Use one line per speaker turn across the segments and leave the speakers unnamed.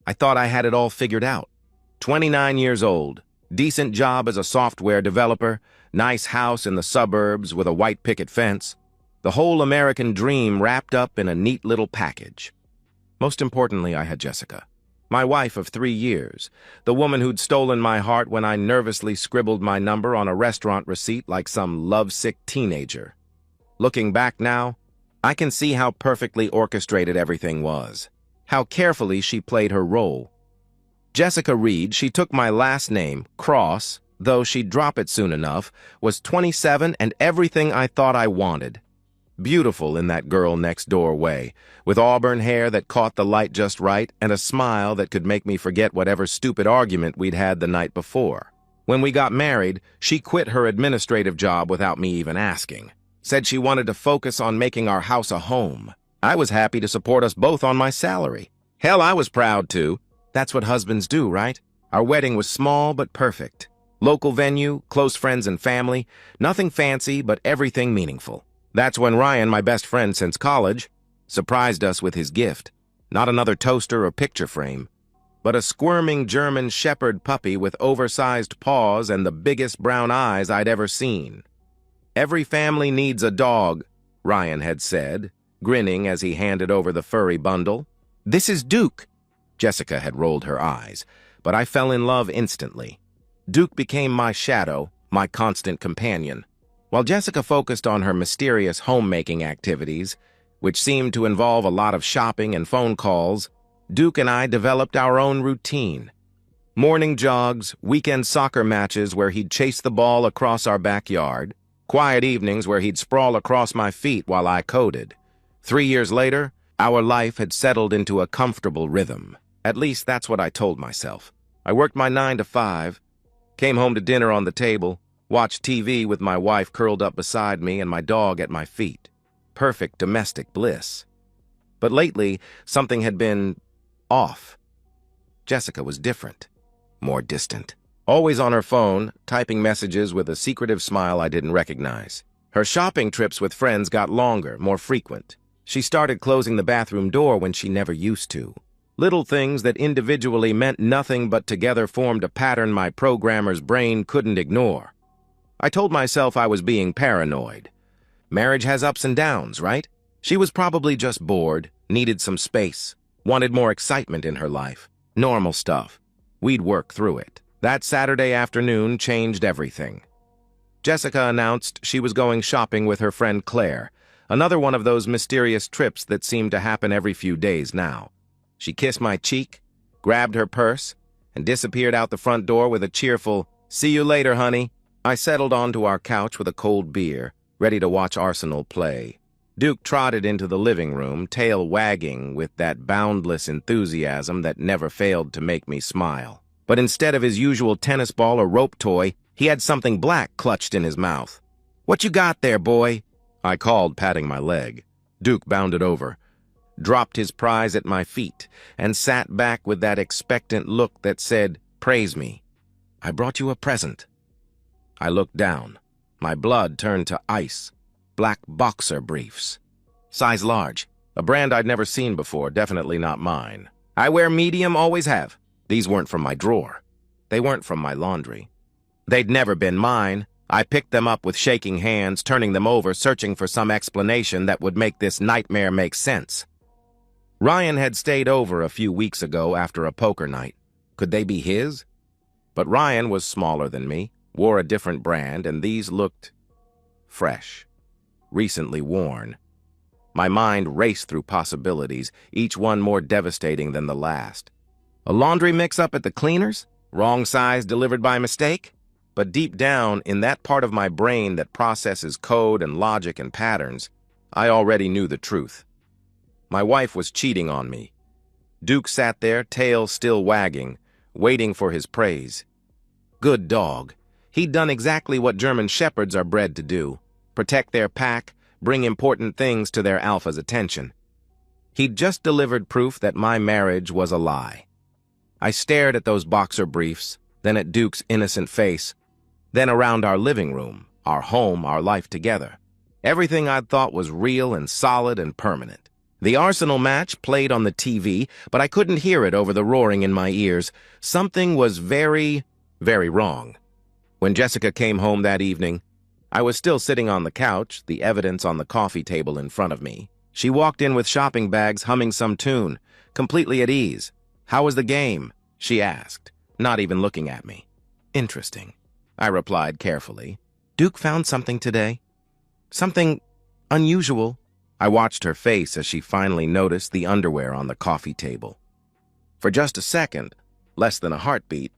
I thought I had it all figured out. 29 years old, decent job as a software developer, nice house in the suburbs with a white picket fence. The whole American dream wrapped up in a neat little package. Most importantly, I had Jessica, my wife of 3 years, the woman who'd stolen my heart when I nervously scribbled my number on a restaurant receipt like some lovesick teenager. Looking back now, I can see how perfectly orchestrated everything was, how carefully she played her role. Jessica Reed, she took my last name, Cross, though she'd drop it soon enough, was 27 and everything I thought I wanted. Beautiful in that girl next door way, with auburn hair that caught the light just right and a smile that could make me forget whatever stupid argument we'd had the night before. When we got married, she quit her administrative job without me even asking. Said she wanted to focus on making our house a home. I was happy to support us both on my salary. Hell, I was proud too. That's what husbands do, right? Our wedding was small but perfect. Local venue, close friends and family, nothing fancy but everything meaningful. That's when Ryan, my best friend since college, surprised us with his gift. Not another toaster or picture frame, but a squirming German shepherd puppy with oversized paws and the biggest brown eyes I'd ever seen. "Every family needs a dog," Ryan had said, grinning as he handed over the furry bundle. "This is Duke." Jessica had rolled her eyes, but I fell in love instantly. Duke became my shadow, my constant companion. While Jessica focused on her mysterious homemaking activities, which seemed to involve a lot of shopping and phone calls, Duke and I developed our own routine. Morning jogs, weekend soccer matches where he'd chase the ball across our backyard, quiet evenings where he'd sprawl across my feet while I coded. 3 years later, our life had settled into a comfortable rhythm. At least that's what I told myself. I worked my 9 to 5, came home to dinner on the table, watched TV with my wife curled up beside me and my dog at my feet. Perfect domestic bliss. But lately, something had been off. Jessica was different, more distant. Always on her phone, typing messages with a secretive smile I didn't recognize. Her shopping trips with friends got longer, more frequent. She started closing the bathroom door when she never used to. Little things that individually meant nothing but together formed a pattern my programmer's brain couldn't ignore. I told myself I was being paranoid. Marriage has ups and downs, right? She was probably just bored, needed some space, wanted more excitement in her life. Normal stuff. We'd work through it. That Saturday afternoon changed everything. Jessica announced she was going shopping with her friend Claire, another one of those mysterious trips that seem to happen every few days now. She kissed my cheek, grabbed her purse, and disappeared out the front door with a cheerful, "See you later, honey." I settled onto our couch with a cold beer, ready to watch Arsenal play. Duke trotted into the living room, tail wagging with that boundless enthusiasm that never failed to make me smile. But instead of his usual tennis ball or rope toy, he had something black clutched in his mouth. "What you got there, boy?" I called, patting my leg. Duke bounded over, dropped his prize at my feet, and sat back with that expectant look that said, "Praise me. I brought you a present." I looked down. My blood turned to ice. Black boxer briefs. Size large. A brand I'd never seen before, definitely not mine. I wear medium, always have. These weren't from my drawer. They weren't from my laundry. They'd never been mine. I picked them up with shaking hands, turning them over, searching for some explanation that would make this nightmare make sense. Ryan had stayed over a few weeks ago after a poker night. Could they be his? But Ryan was smaller than me, wore a different brand, and these looked fresh, recently worn. My mind raced through possibilities, each one more devastating than the last. A laundry mix-up at the cleaners? Wrong size delivered by mistake? But deep down, in that part of my brain that processes code and logic and patterns, I already knew the truth. My wife was cheating on me. Duke sat there, tail still wagging, waiting for his praise. Good dog. He'd done exactly what German shepherds are bred to do: protect their pack, bring important things to their alpha's attention. He'd just delivered proof that my marriage was a lie. I stared at those boxer briefs, then at Duke's innocent face, then around our living room, our home, our life together. Everything I'd thought was real and solid and permanent. The Arsenal match played on the TV, but I couldn't hear it over the roaring in my ears. Something was very, very wrong. When Jessica came home that evening, I was still sitting on the couch, the evidence on the coffee table in front of me. She walked in with shopping bags, humming some tune, completely at ease. "How was the game?" she asked, not even looking at me. "Interesting," I replied carefully. "Duke found something today. Something unusual." I watched her face as she finally noticed the underwear on the coffee table. For just a second, less than a heartbeat,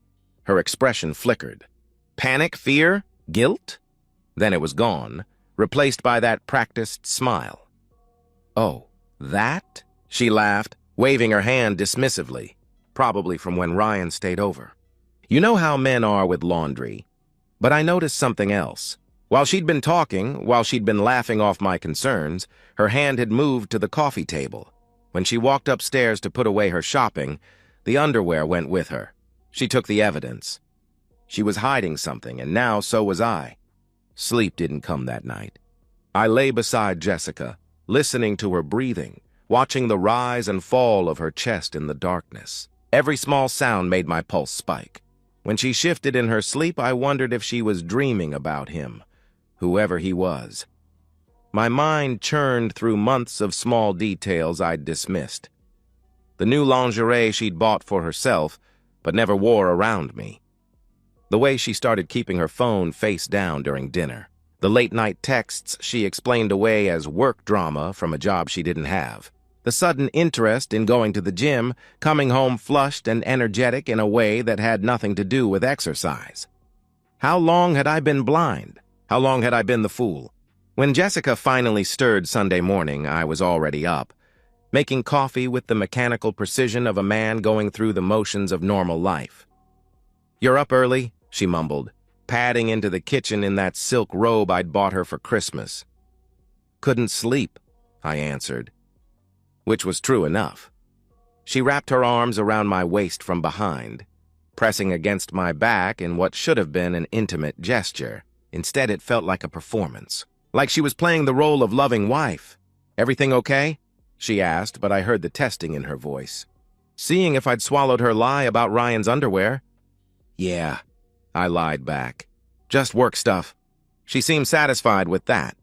her expression flickered. Panic, fear, guilt? Then it was gone, replaced by that practiced smile. "Oh, that?" she laughed, waving her hand dismissively, probably from when Ryan stayed over. You know how men are with laundry. But I noticed something else. While she'd been talking, while she'd been laughing off my concerns, her hand had moved to the coffee table. When she walked upstairs to put away her shopping, the underwear went with her. She took the evidence. She was hiding something, and now so was I. Sleep didn't come that night. I lay beside Jessica, listening to her breathing, watching the rise and fall of her chest in the darkness. Every small sound made my pulse spike. When she shifted in her sleep, I wondered if she was dreaming about him, whoever he was. My mind churned through months of small details I'd dismissed. The new lingerie she'd bought for herself, but never wore around me. The way she started keeping her phone face down during dinner. The late-night texts she explained away as work drama from a job she didn't have. The sudden interest in going to the gym, coming home flushed and energetic in a way that had nothing to do with exercise. How long had I been blind? How long had I been the fool? When Jessica finally stirred Sunday morning, I was already up, making coffee with the mechanical precision of a man going through the motions of normal life. "You're up early," she mumbled, padding into the kitchen in that silk robe I'd bought her for Christmas. "Couldn't sleep," I answered, which was true enough. She wrapped her arms around my waist from behind, pressing against my back in what should have been an intimate gesture. Instead, it felt like a performance, like she was playing the role of loving wife. "Everything okay?" she asked, but I heard the testing in her voice. Seeing if I'd swallowed her lie about Ryan's underwear. "Yeah," I lied back. "Just work stuff." She seemed satisfied with that,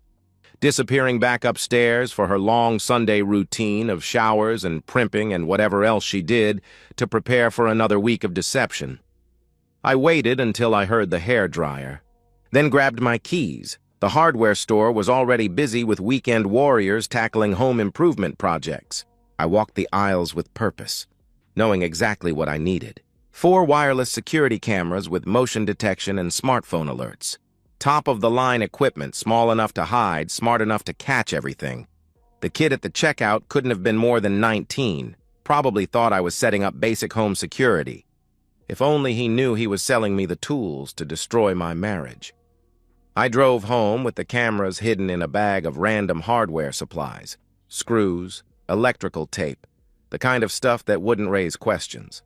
disappearing back upstairs for her long Sunday routine of showers and primping and whatever else she did to prepare for another week of deception. I waited until I heard the hairdryer, then grabbed my keys. The hardware store was already busy with weekend warriors tackling home improvement projects. I walked the aisles with purpose, knowing exactly what I needed. 4 wireless security cameras with motion detection and smartphone alerts. Top-of-the-line equipment, small enough to hide, smart enough to catch everything. The kid at the checkout couldn't have been more than 19, probably thought I was setting up basic home security. If only he knew he was selling me the tools to destroy my marriage. I drove home with the cameras hidden in a bag of random hardware supplies, screws, electrical tape, the kind of stuff that wouldn't raise questions.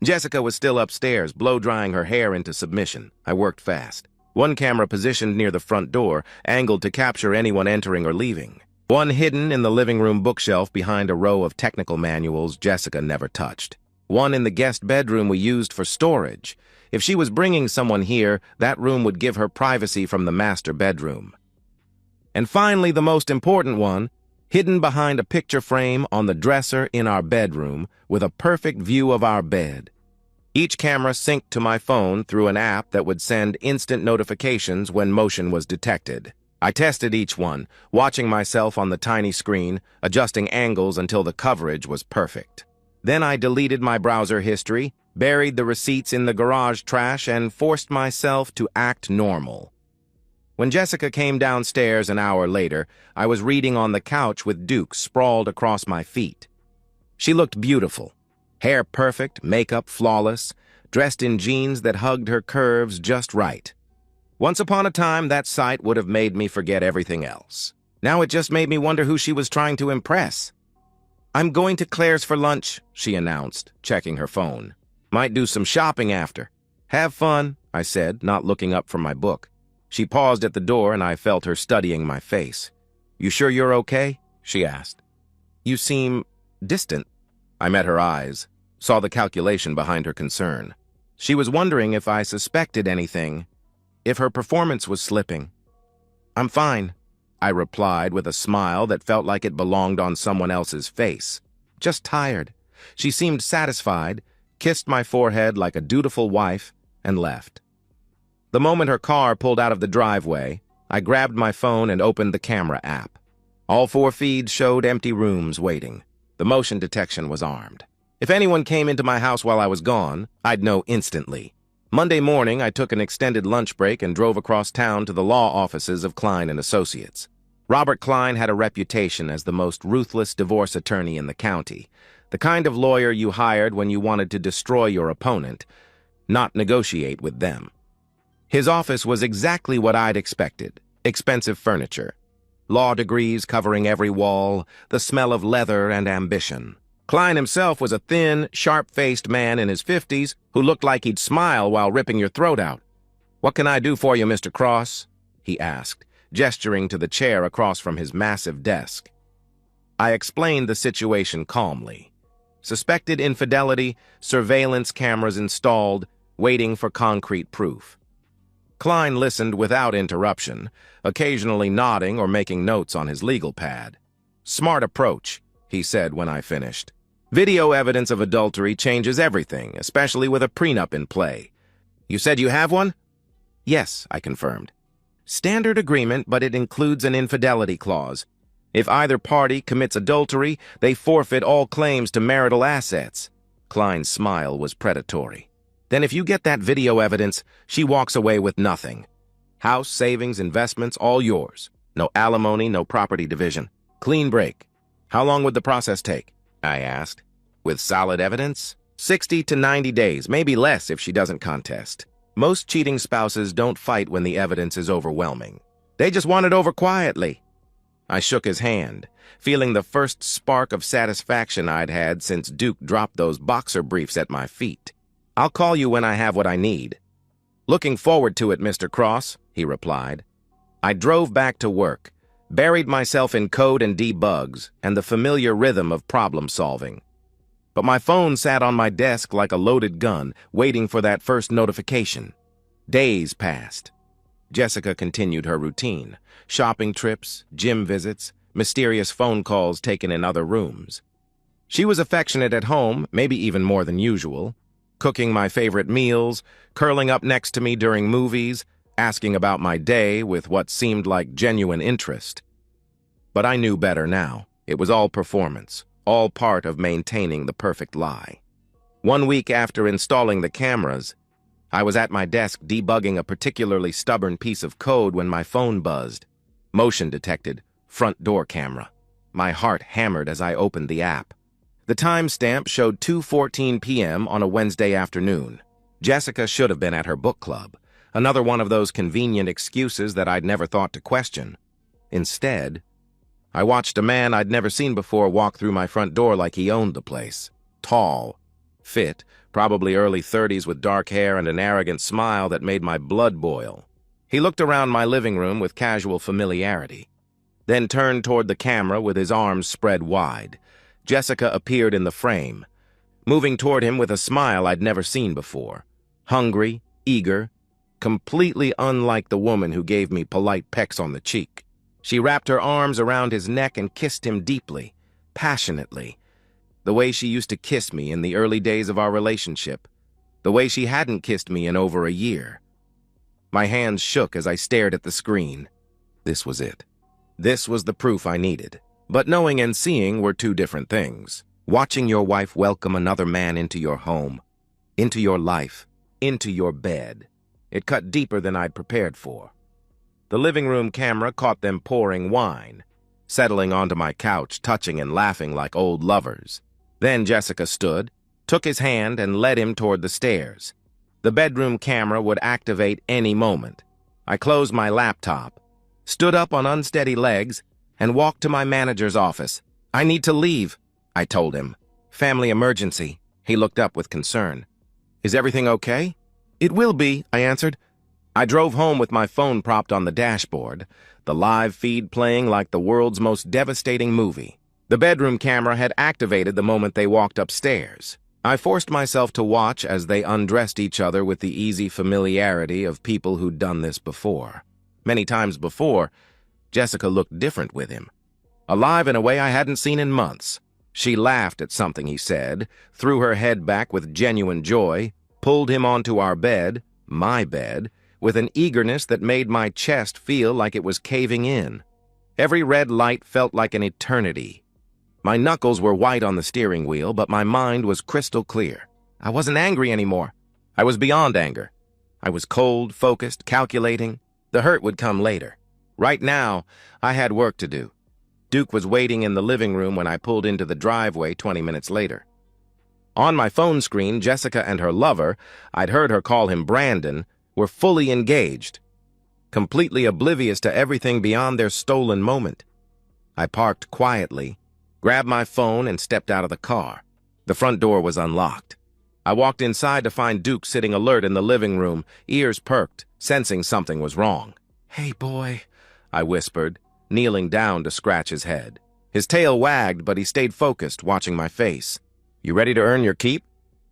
Jessica was still upstairs, blow-drying her hair into submission. I worked fast. One camera positioned near the front door, angled to capture anyone entering or leaving. One hidden in the living room bookshelf behind a row of technical manuals Jessica never touched. One in the guest bedroom we used for storage. If she was bringing someone here, that room would give her privacy from the master bedroom. And finally, the most important one, hidden behind a picture frame on the dresser in our bedroom with a perfect view of our bed. Each camera synced to my phone through an app that would send instant notifications when motion was detected. I tested each one, watching myself on the tiny screen, adjusting angles until the coverage was perfect. Then I deleted my browser history, buried the receipts in the garage trash, and forced myself to act normal. When Jessica came downstairs an hour later, I was reading on the couch with Duke sprawled across my feet. She looked beautiful. Hair perfect, makeup flawless, dressed in jeans that hugged her curves just right. Once upon a time, that sight would have made me forget everything else. Now it just made me wonder who she was trying to impress. "I'm going to Claire's for lunch," she announced, checking her phone. "Might do some shopping after." "Have fun," I said, not looking up from my book. She paused at the door and I felt her studying my face. "You sure you're okay?" she asked. You seem distant. I met her eyes, saw the calculation behind her concern. She was wondering if I suspected anything, if her performance was slipping. I'm fine, I replied with a smile that felt like it belonged on someone else's face. Just tired. She seemed satisfied, kissed my forehead like a dutiful wife, and left. The moment her car pulled out of the driveway, I grabbed my phone and opened the camera app. All 4 feeds showed empty rooms waiting. The motion detection was armed. If anyone came into my house while I was gone, I'd know instantly. Monday morning, I took an extended lunch break and drove across town to the law offices of Klein & Associates. Robert Klein had a reputation as the most ruthless divorce attorney in the county, the kind of lawyer you hired when you wanted to destroy your opponent, not negotiate with them. His office was exactly what I'd expected: expensive furniture, law degrees covering every wall, the smell of leather and ambition. Klein himself was a thin, sharp-faced man in his 50s who looked like he'd smile while ripping your throat out. "What can I do for you, Mr. Cross?" he asked, gesturing to the chair across from his massive desk. I explained the situation calmly. Suspected infidelity, surveillance cameras installed, waiting for concrete proof. Klein listened without interruption, occasionally nodding or making notes on his legal pad. "Smart approach," he said when I finished. "Video evidence of adultery changes everything, especially with a prenup in play. You said you have one?" "Yes," I confirmed. "Standard agreement, but it includes an infidelity clause. If either party commits adultery, they forfeit all claims to marital assets." Klein's smile was predatory. "Then if you get that video evidence, she walks away with nothing. House, savings, investments, all yours. No alimony, no property division. Clean break." "How long would the process take?" I asked. "With solid evidence? 60 to 90 days, maybe less if she doesn't contest. Most cheating spouses don't fight when the evidence is overwhelming. They just want it over quietly." I shook his hand, feeling the first spark of satisfaction I'd had since Duke dropped those boxer briefs at my feet. "I'll call you when I have what I need." "Looking forward to it, Mr. Cross," he replied. I drove back to work, buried myself in code and debugs and the familiar rhythm of problem solving. But my phone sat on my desk like a loaded gun, waiting for that first notification. Days passed. Jessica continued her routine: shopping trips, gym visits, mysterious phone calls taken in other rooms. She was affectionate at home, maybe even more than usual, cooking my favorite meals, curling up next to me during movies, asking about my day with what seemed like genuine interest. But I knew better now. It was all performance, all part of maintaining the perfect lie. 1 week after installing the cameras, I was at my desk debugging a particularly stubborn piece of code when my phone buzzed. Motion detected, front door camera. My heart hammered as I opened the app. The timestamp showed 2:14 p.m. on a Wednesday afternoon. Jessica should have been at her book club, another one of those convenient excuses that I'd never thought to question. Instead, I watched a man I'd never seen before walk through my front door like he owned the place. Tall, fit, probably early 30s with dark hair and an arrogant smile that made my blood boil. He looked around my living room with casual familiarity, then turned toward the camera with his arms spread wide. Jessica appeared in the frame, moving toward him with a smile I'd never seen before. Hungry, eager, completely unlike the woman who gave me polite pecks on the cheek. She wrapped her arms around his neck and kissed him deeply, passionately, the way she used to kiss me in the early days of our relationship, the way she hadn't kissed me in over a year. My hands shook as I stared at the screen. This was it. This was the proof I needed. But knowing and seeing were two different things. Watching your wife welcome another man into your home, into your life, into your bed. It cut deeper than I'd prepared for. The living room camera caught them pouring wine, settling onto my couch, touching and laughing like old lovers. Then Jessica stood, took his hand, and led him toward the stairs. The bedroom camera would activate any moment. I closed my laptop, stood up on unsteady legs, and walked to my manager's office. "I need to leave," I told him. "Family emergency." He looked up with concern. "Is everything okay?" "It will be," I answered. I drove home with my phone propped on the dashboard, the live feed playing like the world's most devastating movie. The bedroom camera had activated the moment they walked upstairs. I forced myself to watch as they undressed each other with the easy familiarity of people who'd done this before. Many times before, Jessica looked different with him, alive in a way I hadn't seen in months. She laughed at something he said, threw her head back with genuine joy, pulled him onto our bed, my bed, with an eagerness that made my chest feel like it was caving in. Every red light felt like an eternity. My knuckles were white on the steering wheel, but my mind was crystal clear. I wasn't angry anymore. I was beyond anger. I was cold, focused, calculating. The hurt would come later. Right now, I had work to do. Duke was waiting in the living room when I pulled into the driveway 20 minutes later. On my phone screen, Jessica and her lover, I'd heard her call him Brandon, were fully engaged, completely oblivious to everything beyond their stolen moment. I parked quietly, grabbed my phone, and stepped out of the car. The front door was unlocked. I walked inside to find Duke sitting alert in the living room, ears perked, sensing something was wrong. "Hey, boy," I whispered, kneeling down to scratch his head. His tail wagged, but he stayed focused, watching my face. "You ready to earn your keep?"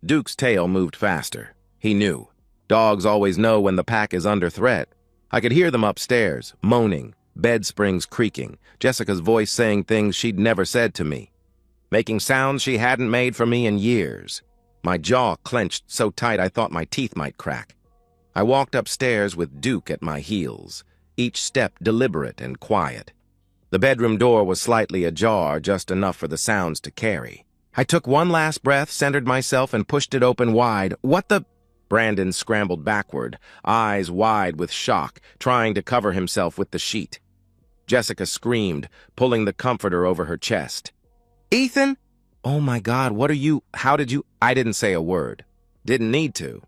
Duke's tail moved faster. He knew. Dogs always know when the pack is under threat. I could hear them upstairs, moaning, bed springs creaking, Jessica's voice saying things she'd never said to me, making sounds she hadn't made for me in years. My jaw clenched so tight I thought my teeth might crack. I walked upstairs with Duke at my heels, each step deliberate and quiet. The bedroom door was slightly ajar, just enough for the sounds to carry. I took one last breath, centered myself, and pushed it open wide. "What the—" Brandon scrambled backward, eyes wide with shock, trying to cover himself with the sheet. Jessica screamed, pulling the comforter over her chest. "Ethan?" "Oh my God, what are you— how did you—" I didn't say a word. Didn't need to.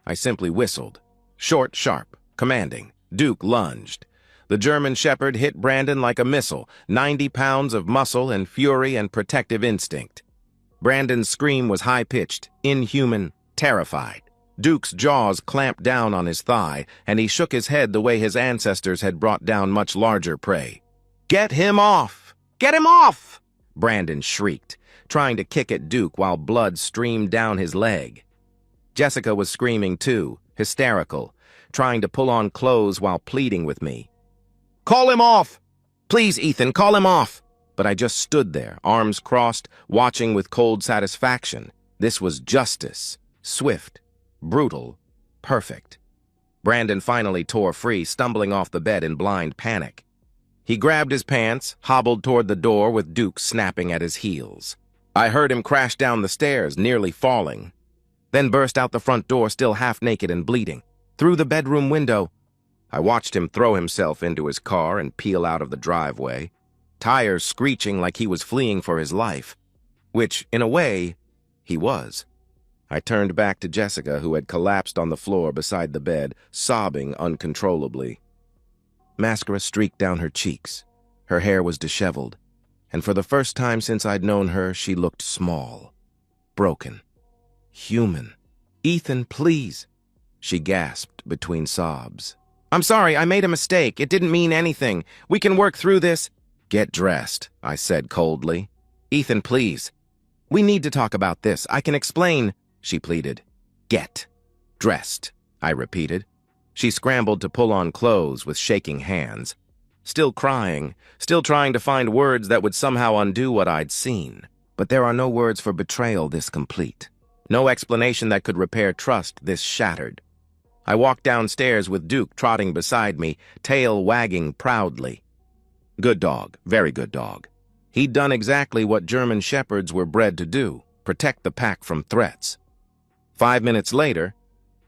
I simply whistled. Short, sharp, commanding. Duke lunged. The German Shepherd hit Brandon like a missile, 90 pounds of muscle and fury and protective instinct. Brandon's scream was high-pitched, inhuman, terrified. Duke's jaws clamped down on his thigh, and he shook his head the way his ancestors had brought down much larger prey. "Get him off! Get him off!" Brandon shrieked, trying to kick at Duke while blood streamed down his leg. Jessica was screaming too, hysterical, trying to pull on clothes while pleading with me. "Call him off! Please, Ethan, call him off!" But I just stood there, arms crossed, watching with cold satisfaction. This was justice. Swift. Brutal. Perfect. Brandon finally tore free, stumbling off the bed in blind panic. He grabbed his pants, hobbled toward the door with Duke snapping at his heels. I heard him crash down the stairs, nearly falling, then burst out the front door, still half naked and bleeding. Through the bedroom window, I watched him throw himself into his car and peel out of the driveway, tires screeching like he was fleeing for his life, which, in a way, he was. I turned back to Jessica, who had collapsed on the floor beside the bed, sobbing uncontrollably. Mascara streaked down her cheeks. Her hair was disheveled, and for the first time since I'd known her, she looked small, broken, human. "Ethan, please," she gasped between sobs. "I'm sorry, I made a mistake. It didn't mean anything. We can work through this." "Get dressed," I said coldly. "Ethan, please. We need to talk about this. I can explain," she pleaded. "Get dressed," I repeated. She scrambled to pull on clothes with shaking hands, still crying, still trying to find words that would somehow undo what I'd seen. But there are no words for betrayal this complete. No explanation that could repair trust this shattered. I walked downstairs with Duke trotting beside me, tail wagging proudly. Good dog, very good dog. He'd done exactly what German Shepherds were bred to do, protect the pack from threats. 5 minutes later,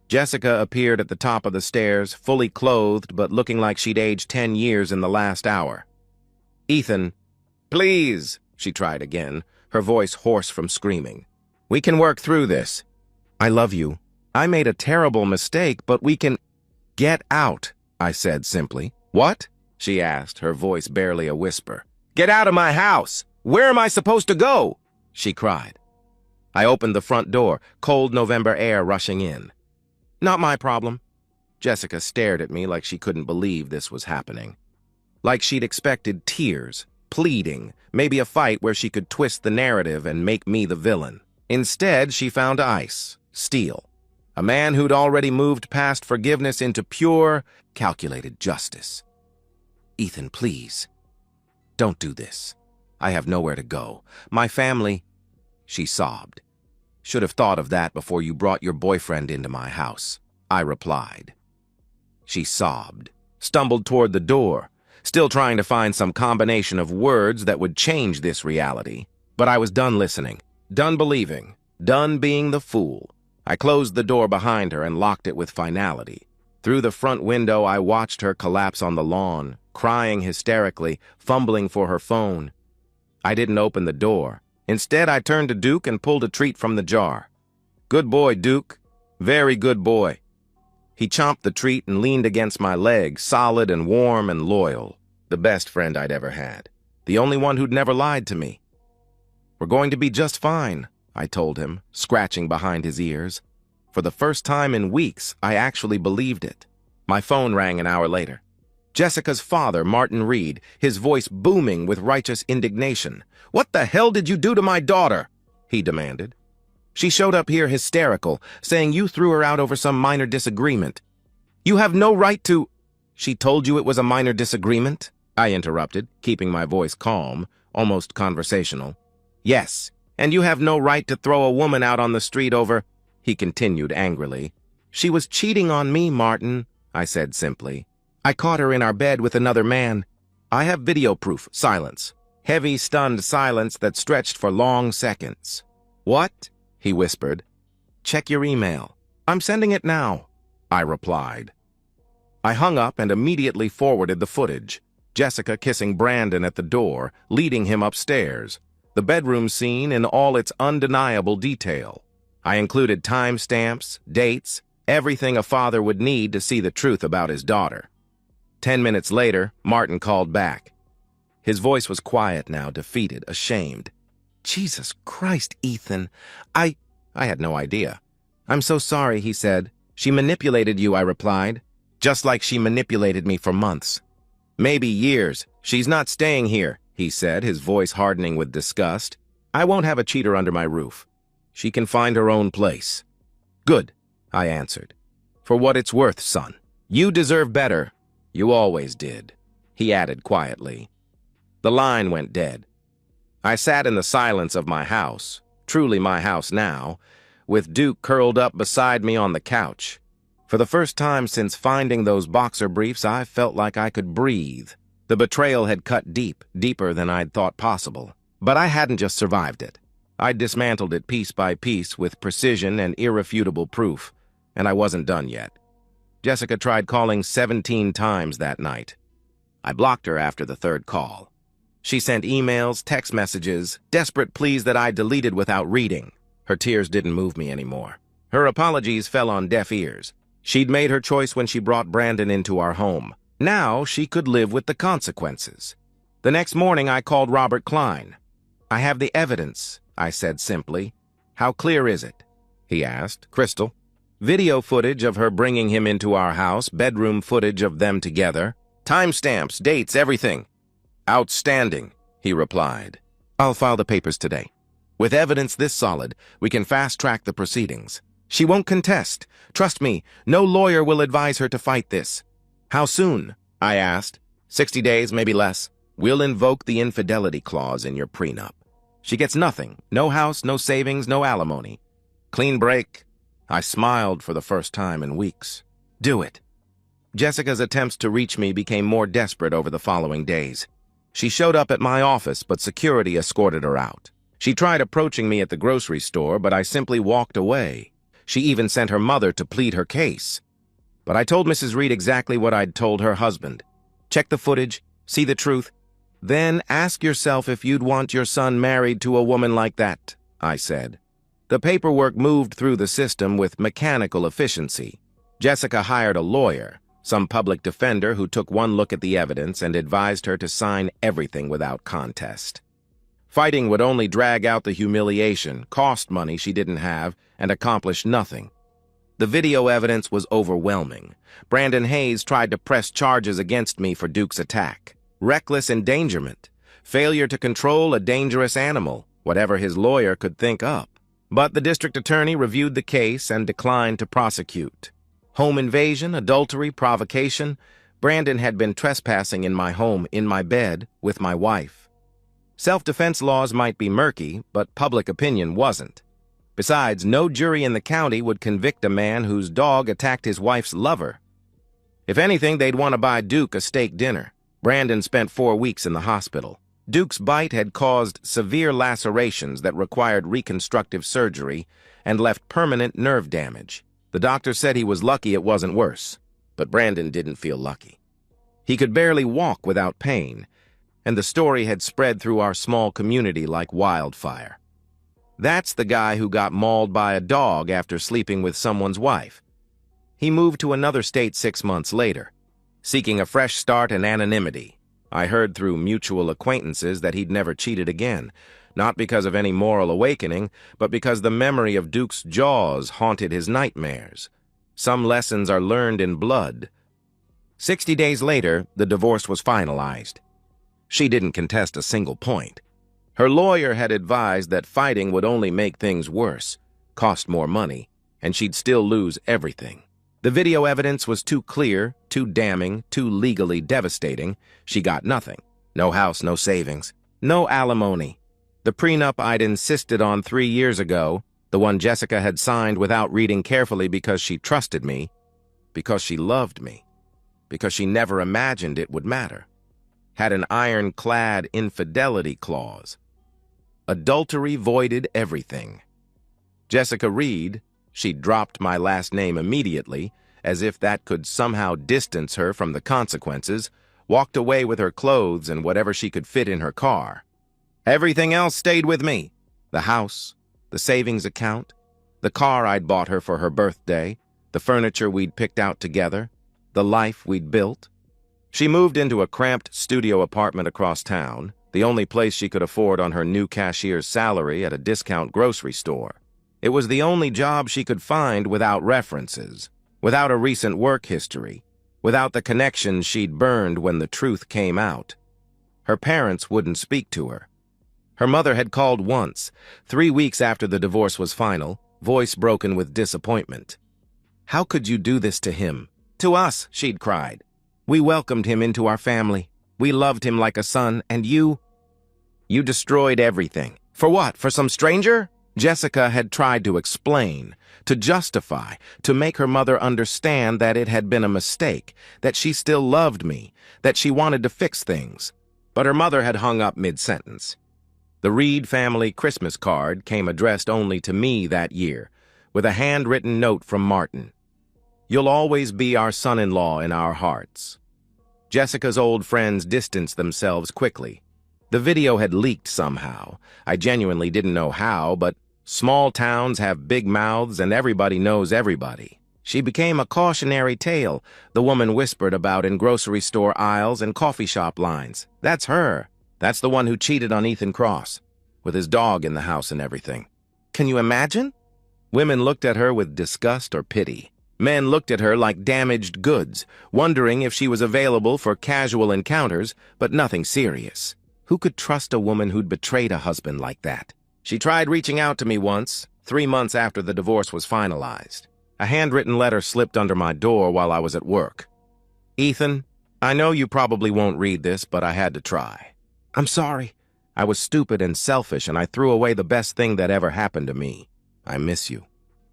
Jessica appeared at the top of the stairs, fully clothed but looking like she'd aged 10 years in the last hour. "Ethan, please," she tried again, her voice hoarse from screaming. "We can work through this. I love you. I made a terrible mistake, but we can—" "Get out," I said simply. "What?" she asked, her voice barely a whisper. "Get out of my house! Where am I supposed to go?" she cried. I opened the front door, cold November air rushing in. "Not my problem." Jessica stared at me like she couldn't believe this was happening. Like she'd expected tears, pleading, maybe a fight where she could twist the narrative and make me the villain. Instead, she found ice, steel. A man who'd already moved past forgiveness into pure, calculated justice. Ethan, please. Don't do this. I have nowhere to go. My family... She sobbed. Should have thought of that before you brought your boyfriend into my house, I replied. She sobbed, stumbled toward the door, still trying to find some combination of words that would change this reality. But I was done listening, done believing, done being the fool. I closed the door behind her and locked it with finality. Through the front window, I watched her collapse on the lawn, crying hysterically, fumbling for her phone. I didn't open the door. Instead, I turned to Duke and pulled a treat from the jar. Good boy, Duke. Very good boy. He chomped the treat and leaned against my leg, solid and warm and loyal. The best friend I'd ever had. The only one who'd never lied to me. We're going to be just fine, I told him, scratching behind his ears. For the first time in weeks, I actually believed it. My phone rang an hour later. Jessica's father, Martin Reed, his voice booming with righteous indignation. "What the hell did you do to my daughter?" he demanded. "She showed up here hysterical, saying you threw her out over some minor disagreement. You have no right to—" "She told you it was a minor disagreement?" I interrupted, keeping my voice calm, almost conversational. "Yes, and you have no right to throw a woman out on the street over—" he continued angrily. "She was cheating on me, Martin," I said simply. "I caught her in our bed with another man. I have video proof." Silence. Heavy, stunned silence that stretched for long seconds. "What?" he whispered. "Check your email." "I'm sending it now," I replied. I hung up and immediately forwarded the footage. Jessica kissing Brandon at the door, leading him upstairs. The bedroom scene in all its undeniable detail. I included timestamps, dates, everything a father would need to see the truth about his daughter. 10 minutes later, Martin called back. His voice was quiet now, defeated, ashamed. "Jesus Christ, Ethan. I had no idea." "I'm so sorry," he said. "She manipulated you," I replied. "Just like she manipulated me for months. Maybe years. She's not staying here," he said, his voice hardening with disgust. "I won't have a cheater under my roof. She can find her own place." "Good," I answered. "For what it's worth, son. You deserve better. You always did," he added quietly. The line went dead. I sat in the silence of my house, truly my house now, with Duke curled up beside me on the couch. For the first time since finding those boxer briefs, I felt like I could breathe. The betrayal had cut deep, deeper than I'd thought possible. But I hadn't just survived it. I'd dismantled it piece by piece with precision and irrefutable proof, and I wasn't done yet. Jessica tried calling 17 times that night. I blocked her after the third call. She sent emails, text messages, desperate pleas that I deleted without reading. Her tears didn't move me anymore. Her apologies fell on deaf ears. She'd made her choice when she brought Brandon into our home. Now she could live with the consequences. The next morning I called Robert Klein. "I have the evidence," I said simply. "How clear is it?" he asked. "Crystal." "Video footage of her bringing him into our house, bedroom footage of them together. Timestamps, dates, everything." "Outstanding," he replied. "I'll file the papers today. With evidence this solid, we can fast-track the proceedings. She won't contest. Trust me, no lawyer will advise her to fight this." "How soon?" I asked. 60 days, maybe less. We'll invoke the infidelity clause in your prenup. She gets nothing. No house, no savings, no alimony. Clean break." I smiled for the first time in weeks. "Do it." Jessica's attempts to reach me became more desperate over the following days. She showed up at my office, but security escorted her out. She tried approaching me at the grocery store, but I simply walked away. She even sent her mother to plead her case. But I told Mrs. Reed exactly what I'd told her husband. "Check the footage, see the truth. Then ask yourself if you'd want your son married to a woman like that," I said. The paperwork moved through the system with mechanical efficiency. Jessica hired a lawyer, some public defender who took one look at the evidence and advised her to sign everything without contest. Fighting would only drag out the humiliation, cost money she didn't have, and accomplish nothing. The video evidence was overwhelming. Brandon Hayes tried to press charges against me for Duke's attack. Reckless endangerment, Failure to control a dangerous animal, whatever his lawyer could think up. But the district attorney reviewed the case and declined to prosecute. Home invasion, adultery, provocation. Brandon had been trespassing in my home, in my bed, with my wife. Self-defense laws might be murky, but public opinion wasn't. Besides, no jury in the county would convict a man whose dog attacked his wife's lover. If anything, they'd want to buy Duke a steak dinner. Brandon spent 4 weeks in the hospital. Duke's bite had caused severe lacerations that required reconstructive surgery and left permanent nerve damage. The doctor said he was lucky it wasn't worse, but Brandon didn't feel lucky. He could barely walk without pain, and the story had spread through our small community like wildfire. That's the guy who got mauled by a dog after sleeping with someone's wife. He moved to another state 6 months later, seeking a fresh start and anonymity. I heard through mutual acquaintances that he'd never cheated again, not because of any moral awakening, but because the memory of Duke's jaws haunted his nightmares. Some lessons are learned in blood. 60 days later, the divorce was finalized. She didn't contest a single point. Her lawyer had advised that fighting would only make things worse, cost more money, and she'd still lose everything. The video evidence was too clear, too damning, too legally devastating. She got nothing. No house, no savings, no alimony. The prenup I'd insisted on 3 years ago, the one Jessica had signed without reading carefully because she trusted me, because she loved me, because she never imagined it would matter, had an ironclad infidelity clause. Adultery voided everything. Jessica Reed, she dropped my last name immediately, as if that could somehow distance her from the consequences, walked away with her clothes and whatever she could fit in her car. Everything else stayed with me. The house, the savings account, the car I'd bought her for her birthday, the furniture we'd picked out together, the life we'd built. She moved into a cramped studio apartment across town, the only place she could afford on her new cashier's salary at a discount grocery store. It was the only job she could find without references, without a recent work history, without the connections she'd burned when the truth came out. Her parents wouldn't speak to her. Her mother had called once, 3 weeks after the divorce was final, voice broken with disappointment. "How could you do this to him?" "To us," she'd cried. "We welcomed him into our family. We loved him like a son, and you destroyed everything. For what? For some stranger?" Jessica had tried to explain, to justify, to make her mother understand that it had been a mistake, that she still loved me, that she wanted to fix things. But her mother had hung up mid-sentence. The Reed family Christmas card came addressed only to me that year, with a handwritten note from Martin. "You'll always be our son-in-law in our hearts." Jessica's old friends distanced themselves quickly. The video had leaked somehow. I genuinely didn't know how, but small towns have big mouths and everybody knows everybody. She became a cautionary tale the woman whispered about in grocery store aisles and coffee shop lines. That's her. That's the one who cheated on Ethan Cross, with his dog in the house and everything. Can you imagine? Women looked at her with disgust or pity. Men looked at her like damaged goods, wondering if she was available for casual encounters, but nothing serious. Who could trust a woman who'd betrayed a husband like that? She tried reaching out to me once, 3 months after the divorce was finalized. A handwritten letter slipped under my door while I was at work. "Ethan, I know you probably won't read this, but I had to try. I'm sorry. I was stupid and selfish, and I threw away the best thing that ever happened to me. I miss you.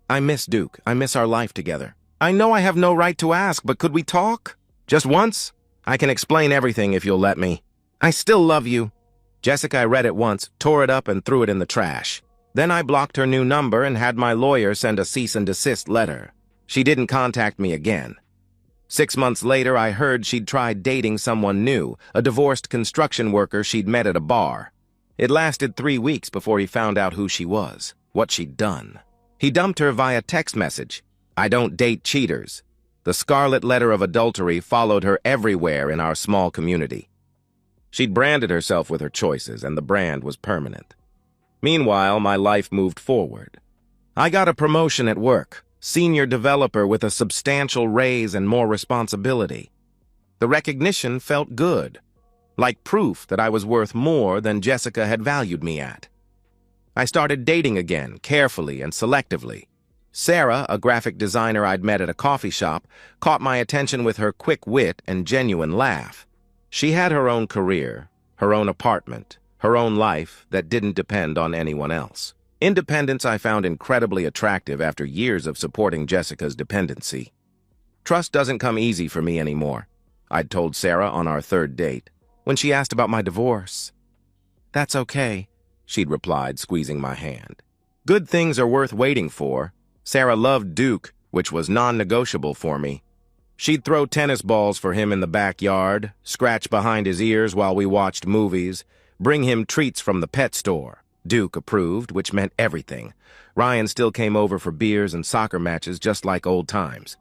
I miss Duke. I miss our life together. I know I have no right to ask, but could we talk? Just once? I can explain everything if you'll let me. I still love you." Jessica read it once, tore it up, and threw it in the trash. Then I blocked her new number and had my lawyer send a cease and desist letter. She didn't contact me again. 6 months later, I heard she'd tried dating someone new, a divorced construction worker she'd met at a bar. It lasted 3 weeks before he found out who she was, what she'd done. He dumped her via text message. "I don't date cheaters." The scarlet letter of adultery followed her everywhere in our small community. She'd branded herself with her choices, and the brand was permanent. Meanwhile, my life moved forward. I got a promotion at work, senior developer with a substantial raise and more responsibility. The recognition felt good. like proof that I was worth more than Jessica had valued me at. I started dating again, carefully and selectively. Sarah, a graphic designer I'd met at a coffee shop, caught my attention with her quick wit and genuine laugh. She had her own career, her own apartment, her own life that didn't depend on anyone else. Independence I found incredibly attractive after years of supporting Jessica's dependency. Trust doesn't come easy for me anymore, I'd told Sarah on our third date, when she asked about my divorce. "That's okay," she'd replied, squeezing my hand. Good things are worth waiting for. Sarah loved Duke, which was non-negotiable for me. She'd throw tennis balls for him in the backyard, scratch behind his ears while we watched movies, bring him treats from the pet store. Duke approved, which meant everything. Ryan still came over for beers and soccer matches just like old times.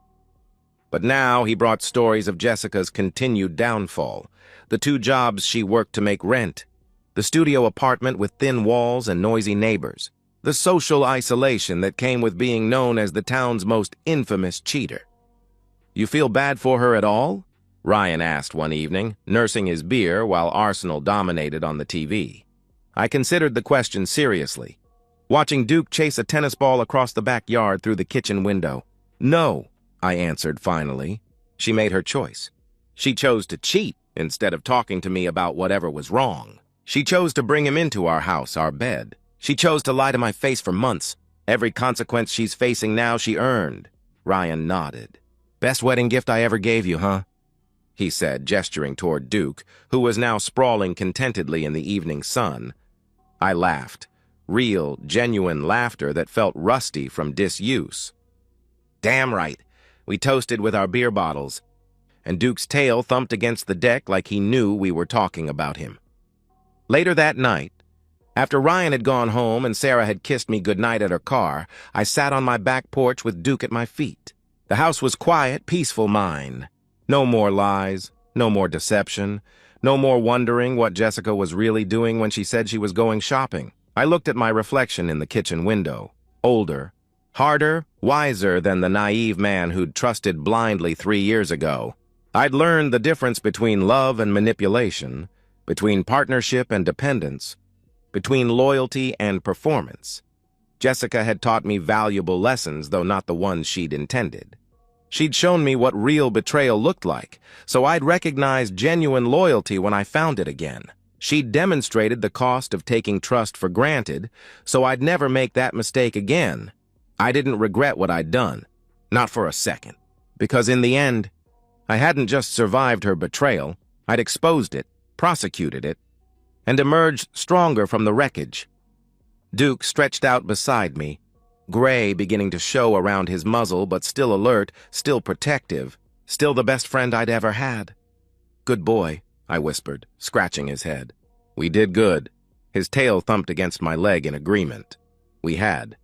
But now he brought stories of Jessica's continued downfall, the 2 jobs she worked to make rent, the studio apartment with thin walls and noisy neighbors, the social isolation that came with being known as the town's most infamous cheater. "You feel bad for her at all?" Ryan asked one evening, nursing his beer while Arsenal dominated on the TV. I considered the question seriously, watching Duke chase a tennis ball across the backyard through the kitchen window. "No," I answered finally. She made her choice. She chose to cheat instead of talking to me about whatever was wrong. She chose to bring him into our house, our bed. She chose to lie to my face for months. Every consequence she's facing now she earned. Ryan nodded. "Best wedding gift I ever gave you, huh?" he said, gesturing toward Duke, who was now sprawling contentedly in the evening sun. I laughed. Real, genuine laughter that felt rusty from disuse. "Damn right." We toasted with our beer bottles, and Duke's tail thumped against the deck like he knew we were talking about him. Later that night, after Ryan had gone home and Sarah had kissed me goodnight at her car, I sat on my back porch with Duke at my feet. The house was quiet, peaceful mine. No more lies, no more deception, no more wondering what Jessica was really doing when she said she was going shopping. I looked at my reflection in the kitchen window. Older, harder, wiser than the naive man who'd trusted blindly 3 years ago. I'd learned the difference between love and manipulation, between partnership and dependence, between loyalty and performance. Jessica had taught me valuable lessons, though not the ones she'd intended. She'd shown me what real betrayal looked like, so I'd recognize genuine loyalty when I found it again. She'd demonstrated the cost of taking trust for granted, so I'd never make that mistake again. I didn't regret what I'd done, not for a second, because in the end, I hadn't just survived her betrayal, I'd exposed it, prosecuted it, and emerged stronger from the wreckage. Duke stretched out beside me, gray beginning to show around his muzzle, but still alert, still protective, still the best friend I'd ever had. "Good boy," I whispered, scratching his head. "We did good." His tail thumped against my leg in agreement. We had.